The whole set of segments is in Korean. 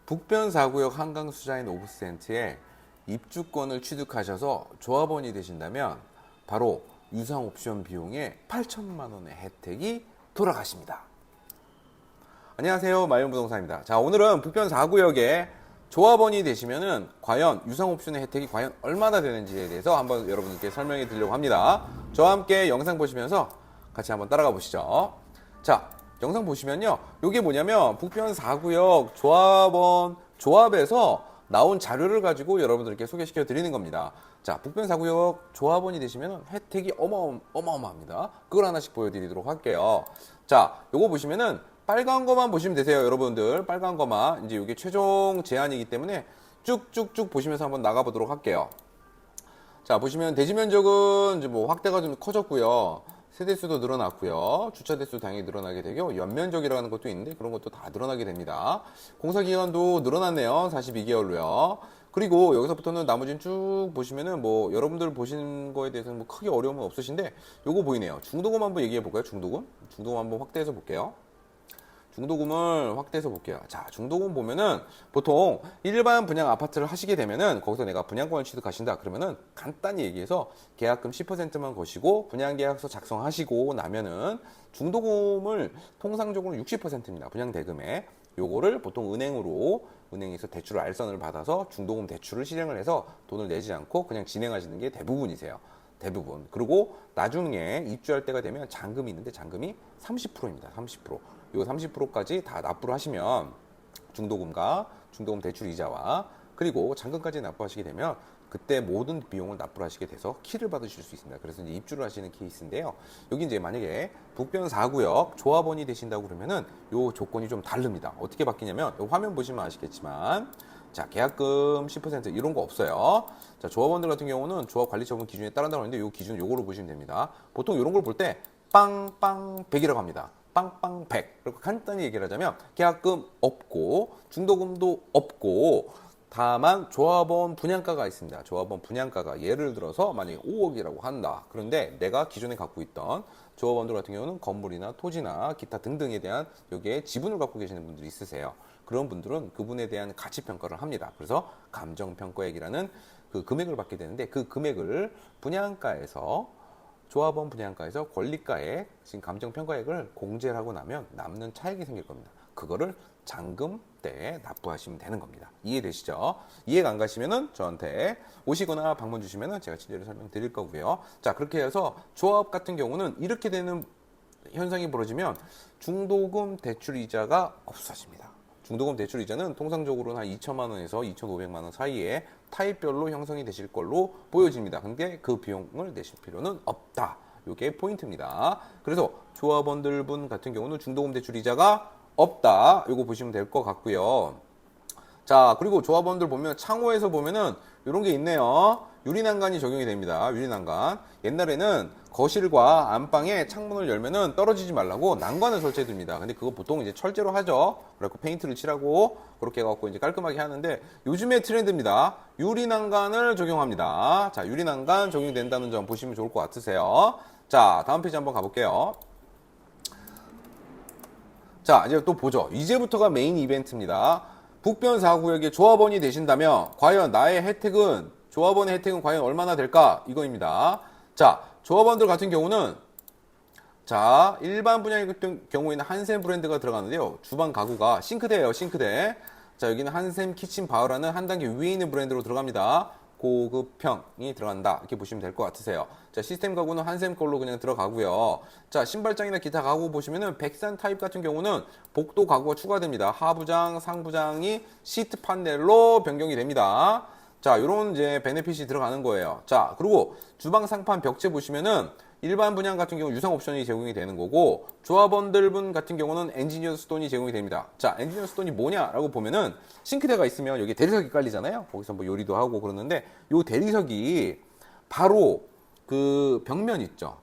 북변 4구역 한강수자인 오브센트에 입주권을 취득하셔서 조합원이 되신다면 바로 유상 옵션 비용의 8천만 원의 혜택이 돌아가십니다. 안녕하세요, 마이온부동산입니다. 자, 오늘은 북변 4구역에 조합원이 되시면은 과연 유상 옵션의 혜택이 과연 얼마나 되는지에 대해서 한번 여러분께 설명해 드리려고 합니다. 저와 함께 영상 보시면서 같이 한번 따라가 보시죠. 자, 영상 보시면요, 이게 뭐냐면 북변 4구역 조합에서 나온 자료를 가지고 여러분들께 소개시켜 드리는 겁니다. 자, 북변 4구역 조합원이 되시면 혜택이 어마어마합니다. 그걸 하나씩 보여드리도록 할게요. 자, 요거 보시면은 빨간 거만 보시면 되세요, 여러분들. 빨간 거만. 이제 이게 최종 제한이기 때문에 쭉쭉쭉 보시면서 한번 나가보도록 할게요. 자, 보시면 대지 면적은 이제 뭐 확대가 좀 커졌고요. 세대수도 늘어났고요. 주차 대수 당연히 늘어나게 되고, 연면적이라는 것도 있는데 그런 것도 다 늘어나게 됩니다. 공사 기간도 늘어났네요. 42개월로요. 그리고 여기서부터는 나머지는 쭉 보시면은 뭐 여러분들 보신 거에 대해서는 뭐 크게 어려움은 없으신데, 요거 보이네요. 중도금 한번 얘기해 볼까요? 중도금 한번 확대해서 볼게요. 중도금을 확대해서 볼게요. 자, 중도금 보면은 보통 일반 분양 아파트를 하시게 되면은 거기서 내가 분양권을 취득하신다 그러면은 간단히 얘기해서 계약금 10%만 거시고 분양계약서 작성하시고 나면은 중도금을 통상적으로 60%입니다. 분양대금에. 요거를 보통 은행에서 대출 알선을 받아서 중도금 대출을 실행을 해서 돈을 내지 않고 그냥 진행하시는 게 대부분이세요. 대부분. 그리고 나중에 입주할 때가 되면 잔금이 있는데 잔금이 30%입니다. 30%. 요 30%까지 다 납부를 하시면 중도금과 중도금 대출 이자와 그리고 잔금까지 납부하시게 되면 그때 모든 비용을 납부를 하시게 돼서 키를 받으실 수 있습니다. 그래서 이제 입주를 하시는 케이스인데요. 여기 이제 만약에 북변 4구역 조합원이 되신다고 그러면은 요 조건이 좀 다릅니다. 어떻게 바뀌냐면 요 화면 보시면 아시겠지만, 자, 계약금 10% 이런 거 없어요. 자, 조합원들 같은 경우는 조합관리처분 기준에 따른다고 하는데 요 기준 요거로 보시면 됩니다. 보통 이런 걸 볼 때 빵빵 100이라고 합니다. 빵빵 100. 그리고 간단히 얘기를 하자면 계약금 없고 중도금도 없고 다만 조합원 분양가가 있습니다. 조합원 분양가가 예를 들어서 만약에 5억이라고 한다. 그런데 내가 기존에 갖고 있던 조합원들 같은 경우는 건물이나 토지나 기타 등등에 대한 여기에 지분을 갖고 계시는 분들이 있으세요. 그런 분들은 그분에 대한 가치 평가를 합니다. 그래서 감정평가액이라는 그 금액을 받게 되는데 그 금액을 분양가에서 조합원 분양가에서 권리가액, 지금 감정평가액을 공제를 하고 나면 남는 차익이 생길 겁니다. 그거를 잔금 때 납부하시면 되는 겁니다. 이해되시죠? 이해가 안 가시면은 저한테 오시거나 방문 주시면은 제가 친절히 설명드릴 거고요. 자, 그렇게 해서 조합 같은 경우는 이렇게 되는 현상이 벌어지면 중도금 대출 이자가 없어집니다. 중도금 대출 이자는 통상적으로는 한 2천만 원에서 2,500만 원 사이에 타입별로 형성이 되실 걸로 보여집니다. 근데 그 비용을 내실 필요는 없다. 이게 포인트입니다. 그래서 조합원들 분 같은 경우는 중도금 대출 이자가 없다. 이거 보시면 될 것 같고요. 자, 그리고 조합원들 보면 창호에서 보면은 이런 게 있네요. 유리난간이 적용이 됩니다. 유리난간. 옛날에는 거실과 안방에 창문을 열면은 떨어지지 말라고 난간을 설치해 둡니다. 근데 그거 보통 이제 철제로 하죠. 그래갖고 페인트를 칠하고 그렇게 해갖고 이제 깔끔하게 하는데 요즘의 트렌드입니다. 유리난간을 적용합니다. 자, 유리난간 적용된다는 점 보시면 좋을 것 같으세요. 자, 다음 페이지 한번 가볼게요. 자, 이제 또 보죠. 이제부터가 메인 이벤트입니다. 북변 4구역의 조합원이 되신다면 과연 나의 혜택은, 조합원의 혜택은 과연 얼마나 될까? 이거입니다. 자, 조합원들 같은 경우는, 자, 일반 분야의 경우에는 한샘 브랜드가 들어가는데요. 주방 가구가 싱크대예요, 싱크대. 자, 여기는 한샘 키친 바우라는 한 단계 위에 있는 브랜드로 들어갑니다. 고급형이 들어간다. 이렇게 보시면 될 것 같으세요. 자, 시스템 가구는 한샘 걸로 그냥 들어가고요. 자, 신발장이나 기타 가구 보시면은 백산 타입 같은 경우는 복도 가구가 추가됩니다. 하부장, 상부장이 시트 판넬로 변경이 됩니다. 자, 요런 이제 베네핏이 들어가는 거예요. 자, 그리고 주방 상판 벽체 보시면은 일반 분양 같은 경우 유상 옵션이 제공이 되는 거고, 조합원들 분 같은 경우는 엔지니어 스톤이 제공이 됩니다. 자, 엔지니어 스톤이 뭐냐라고 보면은 싱크대가 있으면 여기 대리석이 깔리잖아요. 거기서 뭐 요리도 하고 그러는데 요 대리석이 바로 그 벽면 있죠.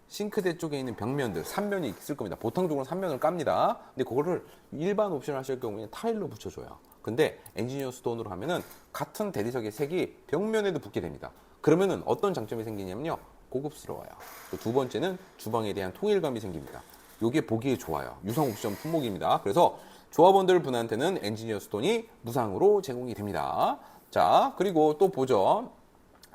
싱크대 쪽에 있는 벽면들, 3면이 있을 겁니다. 보통적으로 3면을 깝니다. 근데 그거를 일반 옵션을 하실 경우에는 타일로 붙여줘요. 근데 엔지니어 스톤으로 하면은 같은 대리석의 색이 벽면에도 붙게 됩니다. 그러면은 어떤 장점이 생기냐면요. 고급스러워요. 또 두 번째는 주방에 대한 통일감이 생깁니다. 이게 보기에 좋아요. 유상 옵션 품목입니다. 그래서 조합원들 분한테는 엔지니어 스톤이 무상으로 제공이 됩니다. 자, 그리고 또 보죠.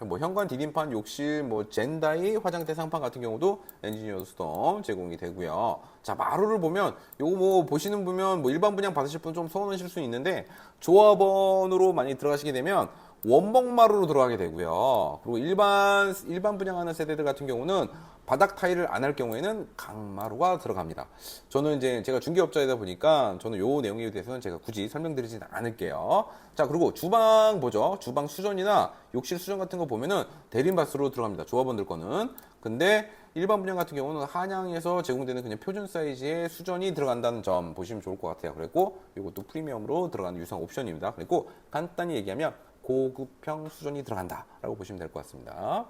뭐 현관 디딤판, 욕실, 뭐 젠다이, 화장대 상판 같은 경우도 엔지니어 스톤 제공이 되고요. 자, 마루를 보면 요거 뭐 보시는 보면 뭐 일반 분양 받으실 분 좀 서운하실 수 있는데 조합원으로 많이 들어가시게 되면 원목 마루로 들어가게 되고요. 그리고 일반 분양하는 세대들 같은 경우는 바닥 타일을 안 할 경우에는 강마루가 들어갑니다. 저는 이제 제가 중개업자이다 보니까 저는 요 내용에 대해서는 제가 굳이 설명드리진 않을게요. 자, 그리고 주방 보죠. 주방 수전이나 욕실 수전 같은 거 보면은 대림바스로 들어갑니다. 조합원들 거는. 근데 일반 분양 같은 경우는 한양에서 제공되는 그냥 표준 사이즈의 수전이 들어간다는 점 보시면 좋을 것 같아요. 그리고 이것도 프리미엄으로 들어가는 유상 옵션입니다. 그리고 간단히 얘기하면 고급형 수전이 들어간다라고 보시면 될 것 같습니다.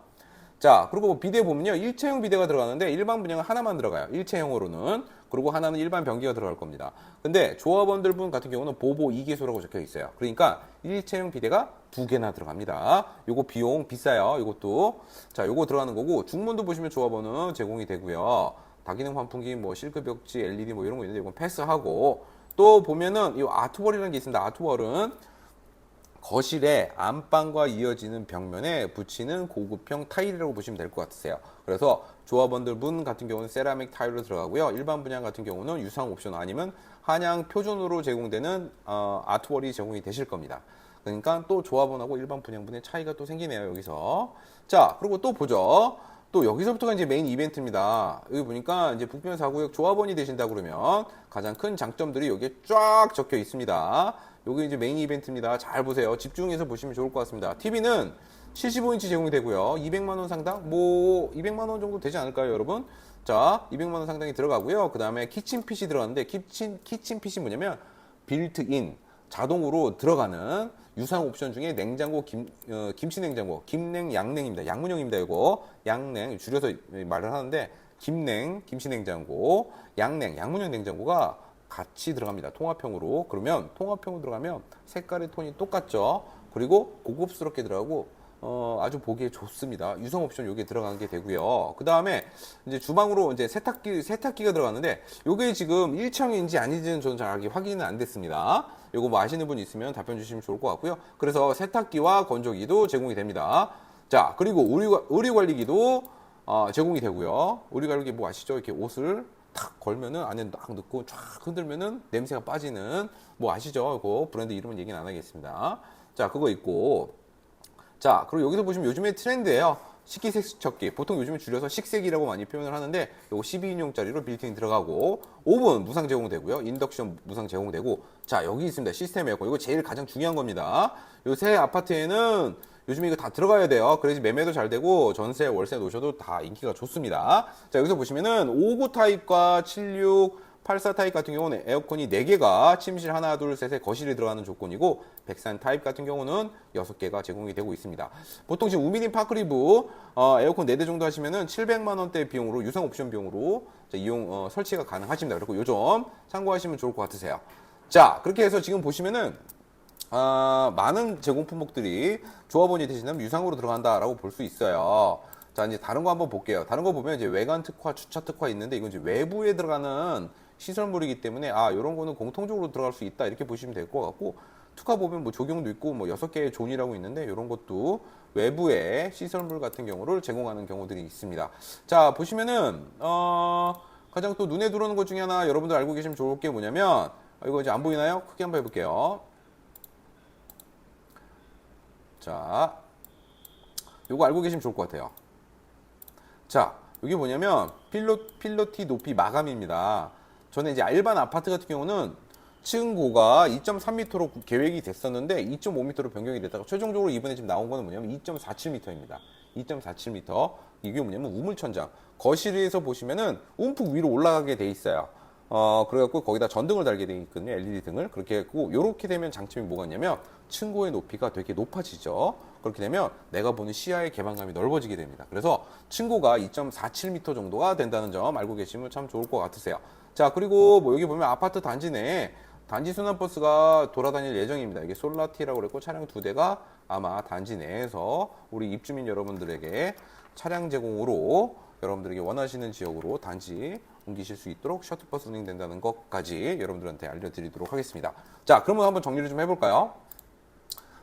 자, 그리고 비대 보면요. 일체형 비대가 들어가는데 일반 분양은 하나만 들어가요. 일체형으로는. 그리고 하나는 일반 변기가 들어갈 겁니다. 근데 조합원들 분 같은 경우는 보보 2개소라고 적혀 있어요. 그러니까 일체형 비대가 2개나 들어갑니다. 요거 비용 비싸요. 요것도. 자, 요거 들어가는 거고 중문도 보시면 조합원은 제공이 되고요. 다기능 환풍기, 뭐 실크 벽지, LED 뭐 이런 거 있는데 이건 패스하고 또 보면은 이 아트월이라는 게 있습니다. 아트월은 거실에 안방과 이어지는 벽면에 붙이는 고급형 타일이라고 보시면 될 것 같으세요. 그래서 조합원들 분 같은 경우는 세라믹 타일로 들어가고요. 일반 분양 같은 경우는 유상 옵션 아니면 한양 표준으로 제공되는 아트월이 제공이 되실 겁니다. 그러니까 또 조합원하고 일반 분양분의 차이가 또 생기네요. 여기서. 자, 그리고 또 보죠. 또 여기서부터가 이제 메인 이벤트입니다. 여기 보니까 이제 북변 4구역 조합원이 되신다 그러면 가장 큰 장점들이 여기에 쫙 적혀 있습니다. 여기 이제 메인 이벤트입니다. 잘 보세요. 집중해서 보시면 좋을 것 같습니다. TV는 75인치 제공이 되고요. 200만원 상당? 뭐 200만원 정도 되지 않을까요, 여러분? 자, 200만원 상당이 들어가고요. 그 다음에 키친핏이 들어가는데 키친핏이 뭐냐면 빌트인 자동으로 들어가는 유상 옵션 중에 냉장고, 김치 냉장고, 김냉, 양냉입니다. 양문형입니다. 이거 양냉 줄여서 말을 하는데 김냉, 김치 냉장고, 양냉, 양문형 냉장고가 같이 들어갑니다. 통합형으로. 그러면 통합형으로 들어가면 색깔의 톤이 똑같죠. 그리고 고급스럽게 들어가고 아주 보기에 좋습니다. 유성 옵션 요게 들어가게 되고요. 그 다음에 이제 주방으로 이제 세탁기가 들어갔는데 요게 지금 1층인지 아닌지는 저는 잘 확인은 안 됐습니다. 요거 뭐 아시는 분 있으면 답변 주시면 좋을 것 같고요. 그래서 세탁기와 건조기도 제공이 됩니다. 자, 그리고 의류 관리기도 제공이 되고요. 의류 관리기 뭐 아시죠? 이렇게 옷을 탁 걸면은 안에 딱 넣고 쫙 흔들면은 냄새가 빠지는 뭐 아시죠? 이거 브랜드 이름은 얘기는 안 하겠습니다. 자, 그거 있고. 자, 그리고 여기서 보시면 요즘의 트렌드예요. 식기세척기. 보통 요즘에 줄여서 식세기라고 많이 표현을 하는데 요거 12인용짜리로 빌트인 들어가고 오븐 무상 제공되고요. 인덕션 무상 제공되고 자, 여기 있습니다. 시스템 에어컨. 이거 제일 가장 중요한 겁니다. 요새 아파트에는 요즘에 이거 다 들어가야 돼요. 그래야지 매매도 잘 되고 전세, 월세 놓으셔도 다 인기가 좋습니다. 자, 여기서 보시면은 59 타입과 76, 84 타입 같은 경우는 에어컨이 4개가 침실 하나, 둘, 셋에 거실에 들어가는 조건이고 103 타입 같은 경우는 6개가 제공이 되고 있습니다. 보통 지금 우미닌 파크리브 에어컨 4대 정도 하시면은 700만 원대 비용으로 유상 옵션 비용으로 이용 설치가 가능하십니다. 그리고 요 점 참고하시면 좋을 것 같으세요. 자, 그렇게 해서 지금 보시면은 많은 제공 품목들이 조합원이 되시면 유상으로 들어간다라고 볼 수 있어요. 자, 이제 다른 거 한번 볼게요. 다른 거 보면 이제 외관 특화, 주차 특화 있는데 이건 이제 외부에 들어가는 시설물이기 때문에 요런 거는 공통적으로 들어갈 수 있다 이렇게 보시면 될 것 같고 특화 보면 뭐 조경도 있고 뭐 6개의 존이라고 있는데 이런 것도 외부의 시설물 같은 경우를 제공하는 경우들이 있습니다. 자, 보시면은 가장 또 눈에 들어오는 것 중에 하나 여러분들 알고 계시면 좋을 게 뭐냐면 이거 이제 안 보이나요? 크게 한번 해볼게요. 자, 요거 알고 계시면 좋을 것 같아요. 자, 이게 뭐냐면 필로티 높이 마감입니다. 저는 이제 일반 아파트 같은 경우는 층고가 2.3m로 계획이 됐었는데 2.5m로 변경이 됐다가 최종적으로 이번에 지금 나온 거는 뭐냐면 2.47m입니다. 2.47m. 이게 뭐냐면 우물천장. 거실에서 보시면은 움푹 위로 올라가게 돼 있어요. 그래갖고 거기다 전등을 달게 돼 있거든요. LED 등을. 그렇게 했고, 요렇게 되면 장점이 뭐가 있냐면, 층고의 높이가 되게 높아지죠. 그렇게 되면 내가 보는 시야의 개방감이 넓어지게 됩니다. 그래서 층고가 2.47m 정도가 된다는 점 알고 계시면 참 좋을 것 같으세요. 자, 그리고 뭐 여기 보면 아파트 단지 내에 단지 순환버스가 돌아다닐 예정입니다. 이게 솔라티라고 그랬고, 차량 2대가 아마 단지 내에서 우리 입주민 여러분들에게 차량 제공으로 여러분들에게 원하시는 지역으로 단지 옮기실 수 있도록 셔틀버스 운행된다는 것까지 여러분들한테 알려드리도록 하겠습니다. 자, 그러면 한번 정리를 좀 해볼까요?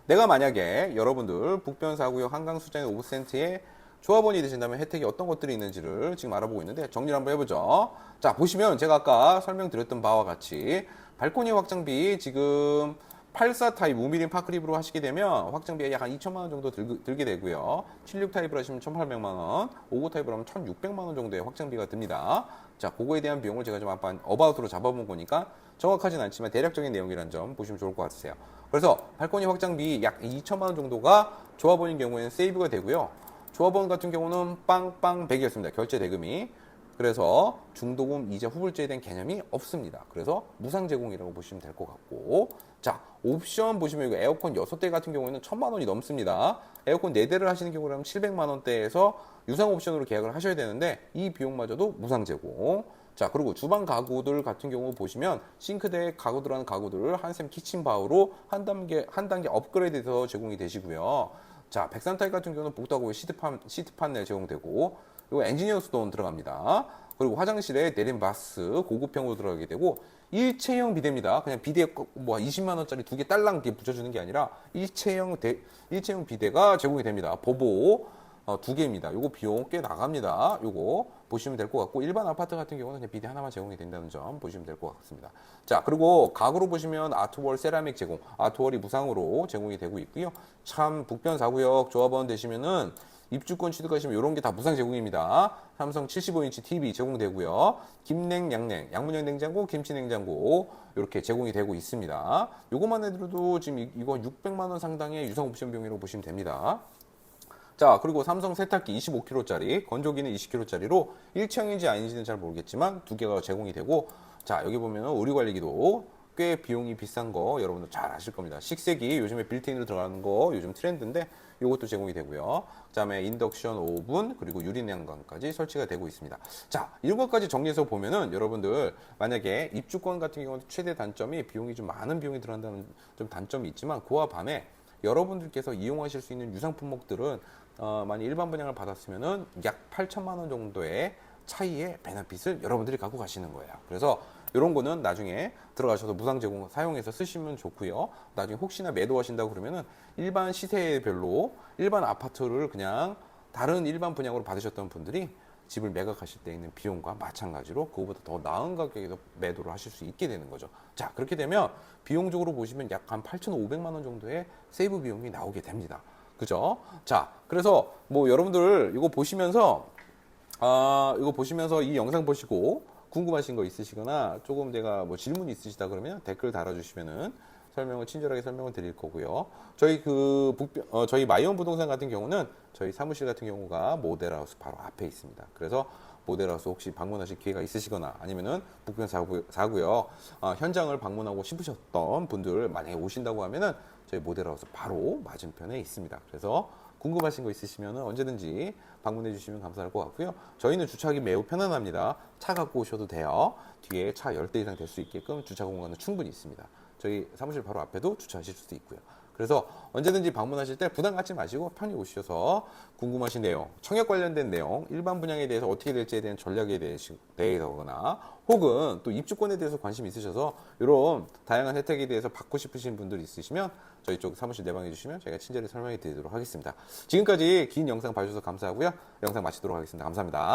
내가 만약에 여러분들 북변 4구역 한강 수자인 오브센트에 조합원이 되신다면 혜택이 어떤 것들이 있는지를 지금 알아보고 있는데 정리를 한번 해보죠. 자, 보시면 제가 아까 설명드렸던 바와 같이 발코니 확장비 지금 84 타입 우미린 파크립으로 하시게 되면 확장비가 약 한 2천만 원 정도 들게 되고요. 76 타입으로 하시면 1,800만 원, 59 타입으로 하면 1,600만 원 정도의 확장비가 듭니다. 자, 그거에 대한 비용을 제가 좀 한번 어바웃으로 잡아본 거니까 정확하진 않지만 대략적인 내용이란 점 보시면 좋을 것 같으세요. 그래서 발코니 확장비 약 2천만 원 정도가 조합원인 경우에는 세이브가 되고요. 조합원 같은 경우는 빵빵 100이었습니다. 결제 대금이. 그래서 중도금, 이자, 후불제에 대한 개념이 없습니다. 그래서 무상 제공이라고 보시면 될 것 같고, 자, 옵션 보시면 이거 에어컨 6대 같은 경우에는 1,000만 원이 넘습니다. 에어컨 4대를 하시는 경우라면 700만 원대에서 유상 옵션으로 계약을 하셔야 되는데 이 비용마저도 무상 제공. 자, 그리고 주방 가구들 같은 경우 보시면 싱크대 가구들하는 가구들 한샘 키친바우로 한 단계 업그레이드해서 제공이 되시고요. 자, 103 타입 같은 경우는 복도하고 시트 판넬 제공되고, 이거 엔지니어 수도 들어갑니다. 그리고 화장실에 내림바스 고급형으로 들어가게 되고, 일체형 비데입니다. 그냥 비데 뭐 20만 원짜리 2개 딸랑 붙여주는 게 아니라 일체형 비데가 제공이 됩니다. 보보 2개입니다. 요거 비용 꽤 나갑니다. 요거 보시면 될 것 같고, 일반 아파트 같은 경우는 그냥 비데 하나만 제공이 된다는 점 보시면 될 것 같습니다. 자, 그리고 가구로 보시면 아트월 세라믹 제공, 아트월이 무상으로 제공이 되고 있고요. 참 북변 4구역 조합원 되시면은 입주권 취득하시면 이런 게 다 무상 제공입니다. 삼성 75인치 TV 제공되고요. 김냉, 양냉, 양문형 냉장고, 김치 냉장고 이렇게 제공이 되고 있습니다. 요것만 해도 지금 이거 600만 원 상당의 유상 옵션 비용이라고 보시면 됩니다. 자, 그리고 삼성 세탁기 25kg짜리, 건조기는 20kg짜리로 일체형인지 아닌지는 잘 모르겠지만 2개가 제공이 되고, 자, 여기 보면 의류관리기도 꽤 비용이 비싼 거 여러분들 잘 아실 겁니다. 식세기 요즘에 빌트인으로 들어가는 거 요즘 트렌드인데 이것도 제공이 되고요. 그다음에 인덕션 오븐 그리고 유리냉장고까지 설치가 되고 있습니다. 자, 이런 것까지 정리해서 보면은 여러분들 만약에 입주권 같은 경우는 최대 단점이 비용이 좀 많은 비용이 들어간다는 좀 단점이 있지만 그와 반해 여러분들께서 이용하실 수 있는 유상 품목들은 만약 일반 분양을 받았으면은 약 8천만 원 정도의 차이의 베네핏을 여러분들이 갖고 가시는 거예요. 그래서 이런 거는 나중에 들어가셔서 무상 제공 사용해서 쓰시면 좋고요. 나중에 혹시나 매도하신다고 그러면은 일반 시세별로 일반 아파트를 그냥 다른 일반 분양으로 받으셨던 분들이 집을 매각하실 때 있는 비용과 마찬가지로 그거보다 더 나은 가격에서 매도를 하실 수 있게 되는 거죠. 자, 그렇게 되면 비용적으로 보시면 약 한 8,500만 원 정도의 세이브 비용이 나오게 됩니다. 그죠? 자, 그래서 뭐 여러분들 이거 보시면서 이 영상 보시고 궁금하신 거 있으시거나 조금 내가 뭐 질문이 있으시다 그러면 댓글 달아주시면은 친절하게 설명을 드릴 거고요. 저희 마이온 부동산 같은 경우는 저희 사무실 같은 경우가 모델하우스 바로 앞에 있습니다. 그래서 모델하우스 혹시 방문하실 기회가 있으시거나 아니면은 북변 4구역 현장을 방문하고 싶으셨던 분들 만약에 오신다고 하면은 저희 모델하우스 바로 맞은편에 있습니다. 그래서 궁금하신 거 있으시면 언제든지 방문해 주시면 감사할 것 같고요. 저희는 주차하기 매우 편안합니다. 차 갖고 오셔도 돼요. 뒤에 차 10대 이상 될 수 있게끔 주차 공간은 충분히 있습니다. 저희 사무실 바로 앞에도 주차하실 수도 있고요. 그래서 언제든지 방문하실 때 부담 갖지 마시고 편히 오셔서 궁금하신 내용, 청약 관련된 내용, 일반 분양에 대해서 어떻게 될지에 대한 전략에 대해서거나 혹은 또 입주권에 대해서 관심이 있으셔서 이런 다양한 혜택에 대해서 받고 싶으신 분들 있으시면 저희 쪽 사무실 내방해 주시면 저희가 친절히 설명해 드리도록 하겠습니다. 지금까지 긴 영상 봐주셔서 감사하고요. 영상 마치도록 하겠습니다. 감사합니다.